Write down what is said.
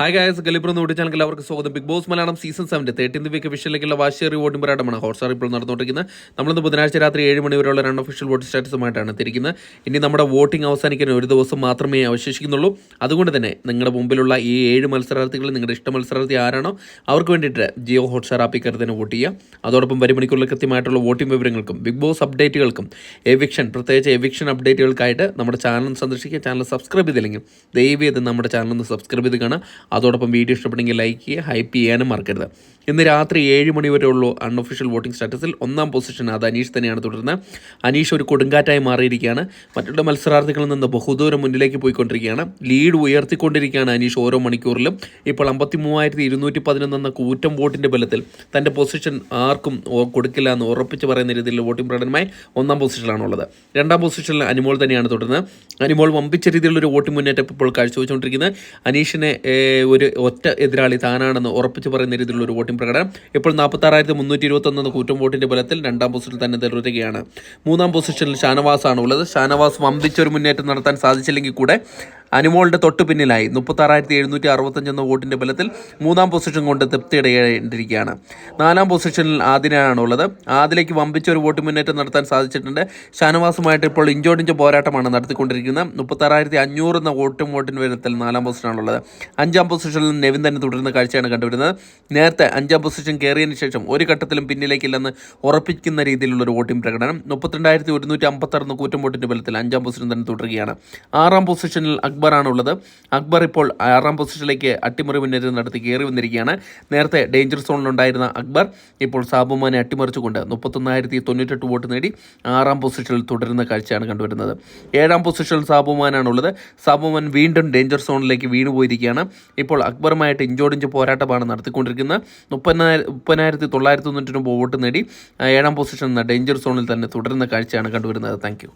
Hi guys, ഗലിബ്രോ YouTube channel എല്ലാവർക്കും സ്വാഗതം. Big Boss Malayalam season 7 13th week വിഷയിലേക്കുള്ള വാശിയേറിയ വോട്ടിംഗ് പോരാട്ടമാണ് ഹോട്ട്സ്റ്റാർ ഇപ്പോൾ നടന്നുകൊണ്ടിരിക്കുന്നത്. നമ്മളിന്ന് ബുധനാഴ്ച രാത്രി 7 മണി വരെയുള്ള അൺഒഫീഷ്യൽ വോട്ട് സ്റ്റാറ്റസുമായിട്ടാണ് തിരിക്കുന്നത്. ഇനി നമ്മുടെ വോട്ടിംഗ് അവസാനിക്കാൻ ഒരു ദിവസം മാത്രമേ അവശേഷിക്കുന്നുള്ളൂ. അതുകൊണ്ട് തന്നെ നിങ്ങളുടെ മുമ്പിലുള്ള ഈ 7 മത്സരാർത്ഥികൾ നിങ്ങളുടെ ഇഷ്ട മത്സരാർത്ഥി ആരാണോ അവർക്ക് വേണ്ടിയിട്ട് ജിയോ ഹോട്ട്സ്റ്റാർ ആപ്പിൽ കയറി തന്നെ വോട്ട് ചെയ്യുക. അതോടൊപ്പം വരും മണിക്കൂറിൽ കൃത്യമായിട്ടുള്ള വോട്ടിംഗ് വിവരങ്ങൾക്കും ബിഗ് ബോസ് അപ്ഡേറ്റുകൾക്കും പ്രത്യേകിച്ച് എവിക്ഷൻ അപ്ഡേറ്റുകൾക്കായിട്ട് നമ്മുടെ ചാനൽ സന്ദർശിക്കുക. ചാനൽ സബ്സ്ക്രൈബ് ചെയ്തില്ലെങ്കിൽ ദയവ് ചെയ്ത് നമ്മുടെ ചാനൽ ഒന്ന് സബ്സ്ക്രൈബ് ചെയ്ത് കാണുക. അതോടൊപ്പം വീഡിയോ ഇഷ്ടപ്പെട്ടെങ്കിൽ ലൈക്ക് ചെയ്യുക, ഹൈപ്പ് ചെയ്യാനും മറക്കരുത്. ഇന്ന് രാത്രി 7 മണി വരെ ഉള്ളൂ അൺഒഫീഷ്യൽ വോട്ടിംഗ് സ്റ്റാറ്റസിൽ. 1ാം പൊസിഷൻ അത് അനീഷ് തന്നെയാണ് തുടരുന്നത്. അനീഷ് ഒരു കൊടുങ്കാറ്റായി മാറിയിരിക്കുകയാണ്. മറ്റുള്ള മത്സരാർത്ഥികളിൽ നിന്ന് ബഹുദൂരം മുന്നിലേക്ക് പോയിക്കൊണ്ടിരിക്കുകയാണ്. ലീഡ് ഉയർത്തിക്കൊണ്ടിരിക്കുകയാണ് അനീഷ് ഓരോ മണിക്കൂറിലും. ഇപ്പോൾ 53,211 എന്ന കൂറ്റം വോട്ടിൻ്റെ ബലത്തിൽ തൻ്റെ പൊസിഷൻ ആർക്കും കൊടുക്കില്ല എന്ന് ഉറപ്പിച്ച് പറയുന്ന രീതിയിലുള്ള വോട്ടിംഗ് പ്രകടനമായി 1ാം പൊസിഷനിലാണുള്ളത്. 2ാം പൊസിഷനിൽ അനിമോൾ തന്നെയാണ് തുടരുന്നത്. അനിമോൾ വമ്പിച്ച രീതിയിലുള്ളൊരു വോട്ടിംഗ് മുന്നേറ്റം ഇപ്പോൾ കാഴ്ചവെച്ചുകൊണ്ടിരിക്കുന്നത്. അനീഷിനെ ഒരു ഒറ്റ എതിരാളി താനാണെന്ന് ഉറപ്പിച്ച് പറയുന്ന രീതിയിലുള്ള ഒരു വോട്ടിംഗ് പ്രകടനം. ഇപ്പോൾ 46,321 എന്ന കൂറ്റം വോട്ടിന്റെ ബലത്തിൽ 2ാം പൊസിഷനിൽ തന്നെ തുടരുകയാണ്. 3ാം പൊസിഷനിൽ ഷാനവാസ് ആണ് ഉള്ളത്. ഷാനവാസ് വമ്പിച്ചൊരു മുന്നേറ്റം നടത്താൻ സാധിച്ചില്ലെങ്കിൽ കൂടെ അനിമോളുടെ തൊട്ടു പിന്നിലായി 36,765 എന്ന വോട്ടിന്റെ ബലത്തിൽ 3ാം പൊസിഷൻ കൊണ്ട് തൃപ്തിയടയേണ്ടിരിക്കുകയാണ്. 4ാം പൊസിഷനിൽ ആദിനാണ് ഉള്ളത്. ആദിലേക്ക് വമ്പിച്ചൊരു വോട്ട് മുന്നേറ്റം നടത്താൻ സാധിച്ചിട്ടുണ്ട്. ഷാനവാസുമായിട്ട് ഇപ്പോൾ ഇഞ്ചോടിഞ്ച് പോരാട്ടമാണ് നടത്തിക്കൊണ്ടിരിക്കുന്നത്. 36,500 എന്ന വോട്ടിന്റെ ബലത്തിൽ 4ാം പൊസിഷനാണുള്ളത്. 5ാം പൊസിഷനിൽ നെവിൻ തന്നെ തുടരുന്ന കാഴ്ചയാണ് കണ്ടുവരുന്നത്. നേരത്തെ 5ാം പൊസിഷൻ കയറിയതിന് ശേഷം ഒരു ഘട്ടത്തിലും പിന്നിലേക്കില്ലെന്ന് ഉറപ്പിക്കുന്ന രീതിയിലുള്ള ഒരു വോട്ടിംഗ് പ്രകടനം. 32,156 എന്ന കൂറ്റം വോട്ടിന്റെ ബലത്തിൽ 5ാം പൊസിഷൻ തന്നെ തുടരുകയാണ്. 6ാം പൊസിഷനിൽ അക്ബറാണുള്ളത്. അക്ബർ ഇപ്പോൾ 6ാം പൊസിഷനിലേക്ക് അട്ടിമറി മുന്നേറ്റം നടത്തി കയറി വന്നിരിക്കുകയാണ്. നേരത്തെ ഡേഞ്ചർ സോണിലുണ്ടായിരുന്ന അക്ബർ ഇപ്പോൾ സാബുമാനെ അട്ടിമറിച്ചുകൊണ്ട് 31,098 വോട്ട് നേടി 6ാം പൊസിഷനിൽ തുടരുന്ന കാഴ്ചയാണ് കണ്ടുവരുന്നത്. 7ാം പൊസിഷനിൽ സാബുമാനാണുള്ളത്. സാബുമാൻ വീണ്ടും ഡേഞ്ചർ സോണിലേക്ക് വീണുപോയിരിക്കുകയാണ്. ഇപ്പോൾ അക്ബറുമായിട്ട് ഇഞ്ചോടിഞ്ച് പോരാട്ടമാണ് നടത്തിക്കൊണ്ടിരിക്കുന്നത്. 30,999 വോട്ട് നേടി 7ാം പൊസിഷനിൽ ഡേഞ്ചർ സോണിൽ തന്നെ തുടരുന്ന കാഴ്ചയാണ് കണ്ടുവരുന്നത്. താങ്ക്